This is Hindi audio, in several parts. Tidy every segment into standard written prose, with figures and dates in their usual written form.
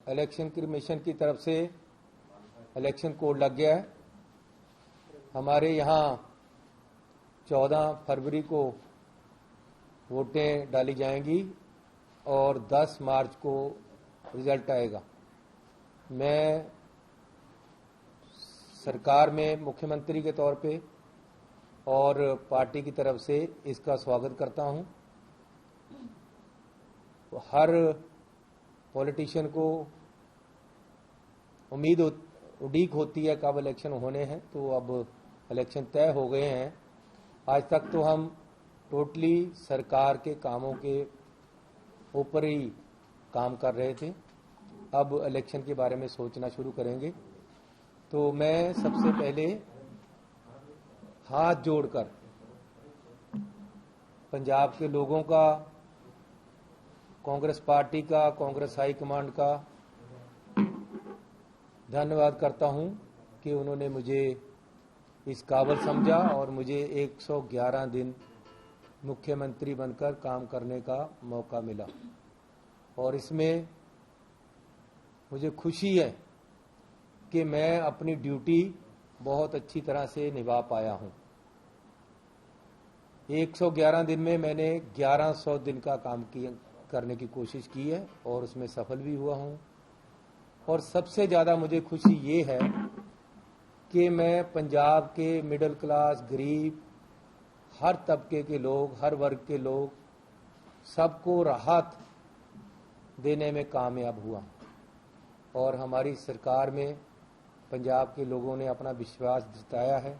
इलेक्शन कमीशन की तरफ से इलेक्शन कोड लग गया है। हमारे यहाँ 14 फरवरी को वोटें डाली जाएंगी और 10 मार्च को रिजल्ट आएगा। मैं सरकार में मुख्यमंत्री के तौर पे और पार्टी की तरफ से इसका स्वागत करता हूं। हर पॉलिटिशियन को उम्मीद उड़ीक होती है कब इलेक्शन होने हैं, तो अब इलेक्शन तय हो गए हैं। आज तक तो हम टोटली सरकार के कामों के ऊपर ही काम कर रहे थे, अब इलेक्शन के बारे में सोचना शुरू करेंगे। तो मैं सबसे पहले हाथ जोड़कर पंजाब के लोगों का, कांग्रेस पार्टी का, कांग्रेस हाईकमांड का धन्यवाद करता हूं कि उन्होंने मुझे इस काबिल समझा और मुझे 111 दिन मुख्यमंत्री बनकर काम करने का मौका मिला। और इसमें मुझे खुशी है कि मैं अपनी ड्यूटी बहुत अच्छी तरह से निभा पाया हूं। 111 दिन में मैंने 1100 दिन का काम करने की कोशिश की है और उसमें सफल भी हुआ हूं। और सबसे ज़्यादा मुझे खुशी ये है कि मैं पंजाब के मिडिल क्लास, गरीब, हर तबके के लोग, हर वर्ग के लोग, सबको राहत देने में कामयाब हुआ। और हमारी सरकार में पंजाब के लोगों ने अपना विश्वास जताया है।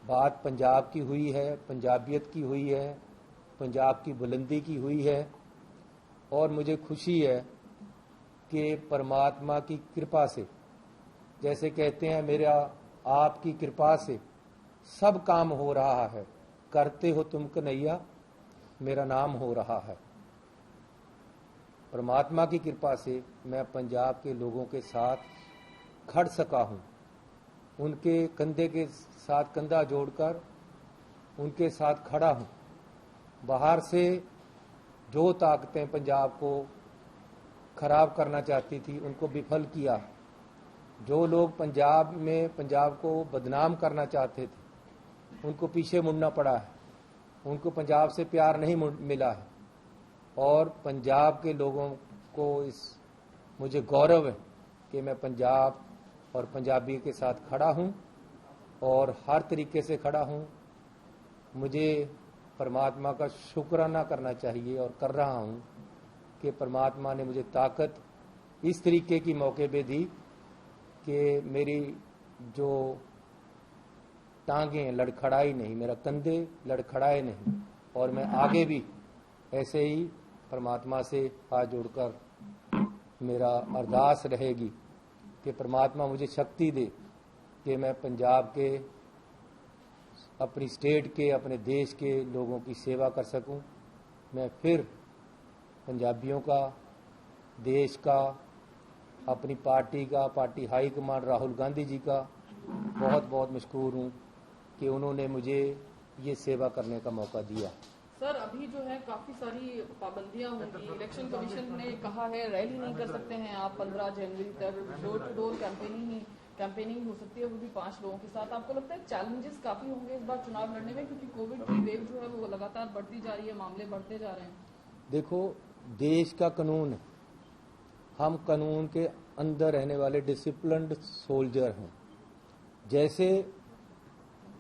बात पंजाब की हुई है, पंजाबियत की हुई है, पंजाब की बुलंदी की हुई है। और मुझे खुशी है कि परमात्मा की कृपा से, जैसे कहते हैं, मेरा आपकी कृपा से सब काम हो रहा है, करते हो तुम कन्हैया मेरा नाम हो रहा है। परमात्मा की कृपा से मैं पंजाब के लोगों के साथ खड़ सका हूं, उनके कंधे के साथ कंधा जोड़कर उनके साथ खड़ा हूं। बाहर से जो ताकतें पंजाब को खराब करना चाहती थी उनको विफल किया। जो लोग पंजाब में पंजाब को बदनाम करना चाहते थे उनको पीछे मुड़ना पड़ा है, उनको पंजाब से प्यार नहीं मिला है। और पंजाब के लोगों को मुझे गौरव है कि मैं पंजाब और पंजाबी के साथ खड़ा हूं और हर तरीके से खड़ा हूं। मुझे परमात्मा का शुक्राना करना चाहिए और कर रहा हूं कि परमात्मा ने मुझे ताकत इस तरीके की मौके पे दी कि मेरी जो टांगें लड़खड़ाई नहीं, मेरा कंधे लड़खड़ाए नहीं। और मैं आगे भी ऐसे ही परमात्मा से हाथ जोड़कर मेरा अरदास रहेगी कि परमात्मा मुझे शक्ति दे कि मैं पंजाब के, अपनी स्टेट के, अपने देश के लोगों की सेवा कर सकूं। मैं फिर पंजाबियों का, देश का, अपनी पार्टी का, party high command Rahul Gandhi ji का बहुत बहुत मशकूर हूं कि उन्होंने मुझे ये सेवा करने का मौका दिया। सर, अभी जो है काफी सारी पाबंदियां होंगी। इलेक्शन कमीशन ने कहा है रैली नहीं कर सकते हैं आप 15 जनवरी तक, डोर टू डोर कैंपेनिंग हो सकती है, वो भी 5 लोगों के साथ। आपको लगता है चैलेंजेस काफी होंगे इस बार चुनाव लड़ने में, क्योंकि कोविड की वेव जो है वो लगातार बढ़ती जा रही है, मामले बढ़ते जा रहे हैं? देखो, देश का कानून है, हम कानून के अंदर रहने वाले डिसिप्लिन्ड सोल्जर हैं। जैसे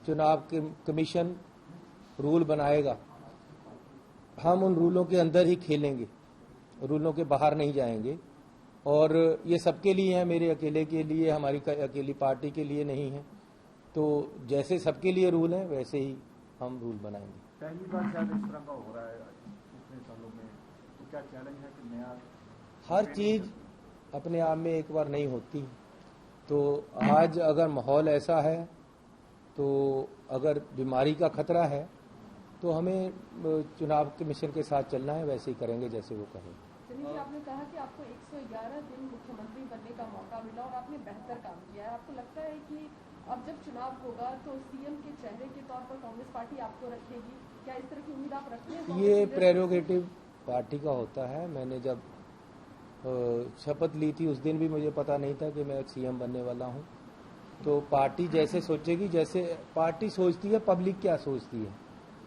चुनाव कमीशन रूल बनाएगा, हम उन रूलों के अंदर ही खेलेंगे, रूलों के बाहर नहीं जाएंगे। और ये सबके लिए है, मेरे अकेले के लिए, हमारी अकेली पार्टी के लिए नहीं है। तो जैसे सबके लिए रूल है वैसे ही हम रूल बनाएंगे। पहली बार शायद इस तरह का हो रहा है इतने सालों में, तो क्या चैलेंज है कि नया? हर चीज अपने आप में एक बार नहीं होती। तो आज अगर माहौल ऐसा है, तो अगर बीमारी का खतरा है, तो हमें चुनाव कमीशन के साथ चलना है, वैसे ही करेंगे जैसे वो कहें। चलिए, आपने कहा कि आपको 111 दिन मुख्यमंत्री बनने का मौका मिला और आपने बेहतर काम किया है। आपको लगता है कि अब जब चुनाव होगा तो सीएम के चेहरे के तौर पर कांग्रेस पार्टी आपको रखेगी? क्या इस तरह की उम्मीद आप रखते हैं? ये प्रेरोगेटिव पार्टी का होता है। मैंने जब शपथ ली थी उस दिन भी मुझे पता नहीं था कि मैं सीएम बनने वाला हूं। तो पार्टी जैसे सोचेगी, जैसे पार्टी सोचती है, पब्लिक क्या सोचती है,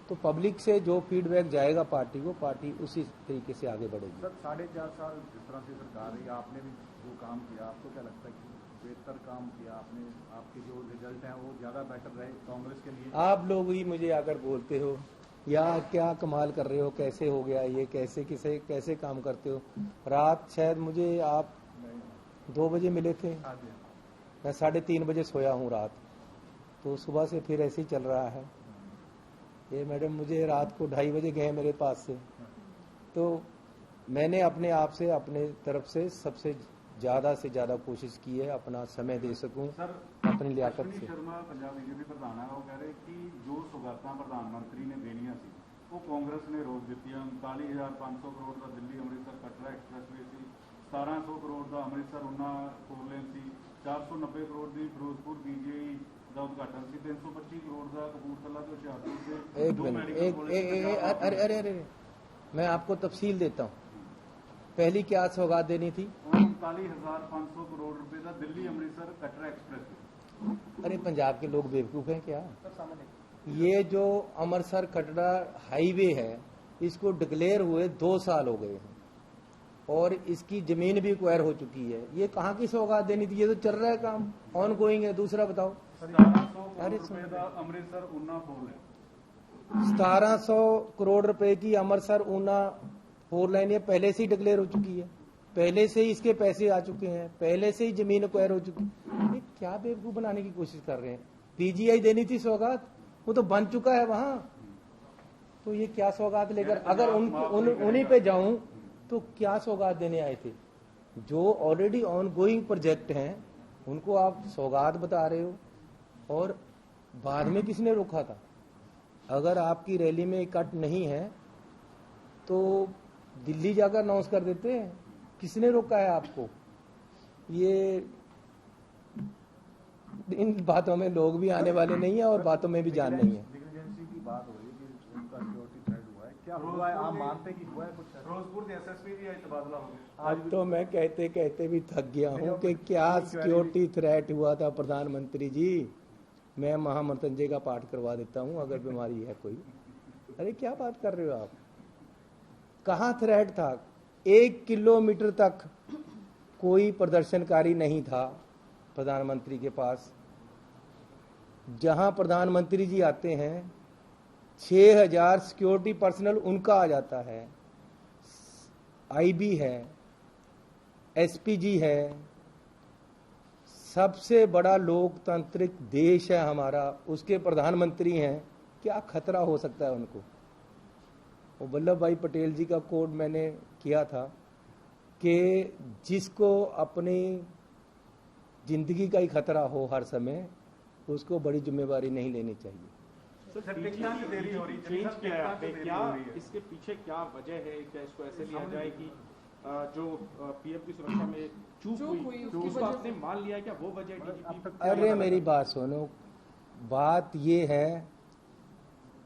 तो पब्लिक से जो फीडबैक जाएगा पार्टी को, पार्टी उसी तरीके से आगे बढ़ेगी। सर 4.5 साल जिस तरह से सरकार रही, आपने भी जो काम किया, आपको क्या लगता है कि बेहतर काम किया आपने? आपके जो रिजल्ट हैं वो ज़्यादा बेटर रहे कांग्रेस के लिए? आप लोग ही मुझे आकर बोलते हो या क्या कमाल कर रहे हो, कैसे हो गया ये, कैसे काम करते हो। रात शायद मुझे आप 2 बजे मिले थे, मैं 3:30 बजे सोया हूँ रात, तो सुबह से फिर ऐसे ही चल रहा है। ये मैडम मुझे रात को 2:30 बजे गए मेरे पास से, तो मैंने अपने आप से, अपने तरफ से सबसे ज़्यादा कोशिश की है, अपना समय दे सकूं अपनी लियाकत से। शर्मा पंजाब बीजेपी प्रधान है, वो कह रहे कि जो सौगातां प्रधानमंत्री ने देनियां सी वो कांग्रेस ने रोक दित्तियां। 39,500 करोड़ का दिल्ली अमृतसर कटरा एक्सप्रेसवे सी, 1700 करोड़ का अमृतसर उना 4 लेन सी, 490 करोड़ की फिरोजपुर बीजेई का उद्घाटन सी, 325 करोड़ का कपूरथला तो हुशियारपुर से। एक मिनट, अरे मैं आपको तफसील देता हूँ। पहली क्या सौगात देनी थी? 39,500 करोड़ रुपए का दिल्ली अमृतसर कटरा एक्सप्रेस। अरे पंजाब के लोग बेवकूफ हैं क्या? ये जो अमृतसर कटरा हाईवे है, इसको डिक्लेयर हुए 2 साल हो गए हैं और इसकी जमीन भी एक्वायर हो चुकी है। ये कहाँ की सौगात देनी थी? ये तो चल रहा है काम, ऑन गोइंग है। दूसरा बताओ। 1700 करोड़ रुपए का अमृतसर ऊना 4 लेन, 1700 करोड़ रुपए की अमृतसर ऊना 4 लाइन ये पहले से ही डिक्लेयर हो चुकी है, पहले से ही इसके पैसे आ चुके हैं, पहले से ही जमीन एक्वायर हो चुकी है। ये क्या बेवकूफ बनाने की कोशिश कर रहे हैं? पीजीआई देनी थी सौगात, वो तो बन चुका है वहां, तो ये क्या सौगात लेकर, अगर उन्हीं पे जाऊं तो क्या सौगात देने आए थे? जो ऑलरेडी ऑन गोइंग प्रोजेक्ट हैं उनको आप सौगात बता रहे हो, और बाद में किसने रोका था? अगर आपकी रैली में इकट्ठ नहीं है तो दिल्ली जाकर अनाउंस कर देते हैं। किसने रोका है आपको? ये इन बातों में लोग भी आने वाले नहीं है और बातों में भी जान नहीं है। एजेंसी की बात हो रही है कि उनका सिक्योरिटी थ्रेट हुआ है, क्या हुआ है? आप मानते कि हुआ है कुछ? फिरोजपुर के एसएसपी भी तबादला हो गया। आज तो मैं कहते कहते भी थक गया हूँ कि क्या सिक्योरिटी थ्रेट हुआ था प्रधानमंत्री जी। मैं महामृत्युंजय का पाठ करवा देता हूँ अगर बीमारी है कोई। अरे क्या बात कर रहे हो आप? कहाँ थ्रेट था? 1 किलोमीटर तक कोई प्रदर्शनकारी नहीं था प्रधानमंत्री के पास। जहां प्रधानमंत्री जी आते हैं 6000 सिक्योरिटी पर्सनल उनका आ जाता है, आईबी है, एसपीजी है। सबसे बड़ा लोकतांत्रिक देश है हमारा, उसके प्रधानमंत्री हैं, क्या खतरा हो सकता है उनको? वो वल्लभ भाई पटेल जी का कोड मैंने किया था कि जिसको अपनी जिंदगी का ही खतरा हो हर समय, उसको बड़ी जिम्मेवारी नहीं लेनी चाहिए। देरी हो रही क्या इसके पीछे क्या वजह है? क्या इसको ऐसे लिया जाए कि जो पीएम की सुरक्षा में चूक हुई उसको आपने मान लिया? क्या वो वजह डीजीपी? अरे मेरी बात सुनो, बात ये है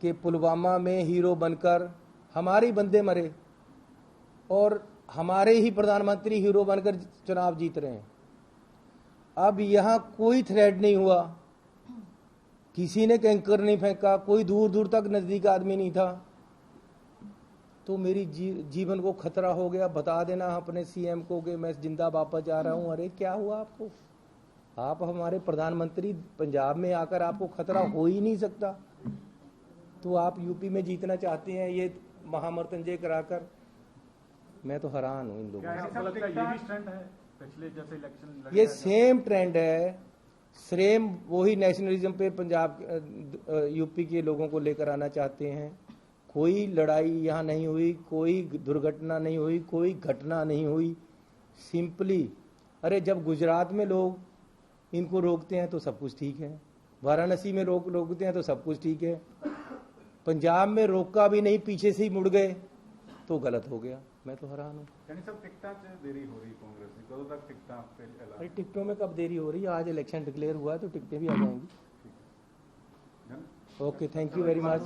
कि पुलवामा में हीरो बनकर हमारे ही बंदे मरे और हमारे ही प्रधानमंत्री हीरो बनकर चुनाव जीत रहे हैं। अब यहां कोई थ्रेट नहीं हुआ, किसी ने कैंकर नहीं फेंका, कोई दूर दूर तक नजदीक आदमी नहीं था, तो मेरी जीवन को खतरा हो गया। बता देना अपने सीएम को कि मैं जिंदा वापस जा रहा हूं। अरे क्या हुआ आपको? आप हमारे प्रधानमंत्री, पंजाब में आकर आपको खतरा हो ही नहीं सकता, तो आप यूपी में जीतना चाहते हैं ये महामृत्युंजय कराकर। मैं तो हैरान हूं इन लोगों से। ये सेम ट्रेंड है, सेम वही नेशनलिज्म पे पंजाब यूपी के लोगों को लेकर आना चाहते हैं। कोई लड़ाई यहाँ नहीं हुई, कोई दुर्घटना नहीं हुई, कोई घटना नहीं हुई। सिंपली अरे जब गुजरात में लोग इनको रोकते हैं तो सब कुछ ठीक है, वाराणसी में रोकते हैं तो सब कुछ ठीक है, पंजाब में रोका भी नहीं, पीछे से ही मुड़ गए तो गलत हो गया। मैं तो हैरान हूँ। देरी हो रही कांग्रेस की, कब तक टिकटा? अरे टिकटों में कब देरी हो रही है? आज इलेक्शन डिक्लेयर हुआ है तो टिकटें भी आ जाएंगी। Okay, thank you very much.